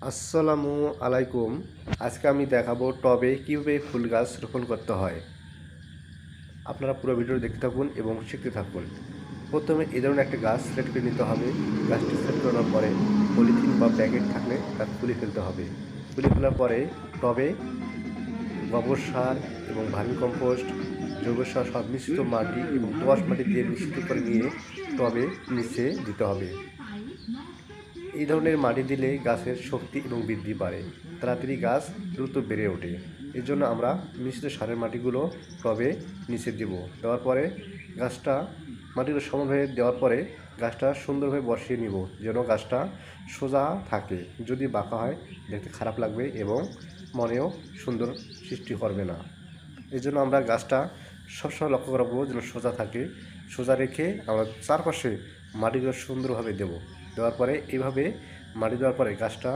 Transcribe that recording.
আসসালামু আলাইকুম। আজকে আমি দেখাবো টবে কীভাবে ফুল গাছ রোপণ করতে হয়। আপনারা পুরো ভিডিও দেখতে থাকুন এবং শিখতে থাকুন। প্রথমে এই ধরনের একটা গাছ সিলেক্ট করে নিতে হবে। গাছটি সিলেক্ট করার পরে পলিথিন বা প্যাকেট থাকলে তা খুলে ফেলতে হবে। খুলে ফেলার পরে টবে গোবর সার এবং ভার্মি কম্পোস্ট, জৈব সার সব মিশ্রিত মাটি এবং দোআঁশ মাটি দিয়ে মিশ্রিত করে নিয়ে টবে নিচে দিতে হবে। এই ধরনের মাটি দিলে গাছের শক্তি এবং বৃদ্ধি বাড়ে, তাড়াতাড়ি গাছ দ্রুত বেড়ে ওঠে। এর জন্য আমরা মিশ্রিত সারের মাটিগুলো টবে নিচে দেব। দেওয়ার পরে মাটিগুলো সমানভাবে দেওয়ার পরে গাছটা সুন্দরভাবে বসিয়ে নিব, যেন গাছটা সোজা থাকে। যদি বাঁকা হয় দেখতে খারাপ লাগবে এবং মনেও সুন্দর সৃষ্টি করবে না। এই জন্য আমরা গাছটা সবসময় লক্ষ্য রাখবো যেন সোজা থাকে। সোজা রেখে আমরা চারপাশে মাটিগুলো সুন্দরভাবে দেবো। দেওয়ার পরে এইভাবে মাটি দেওয়ার পরে গাছটা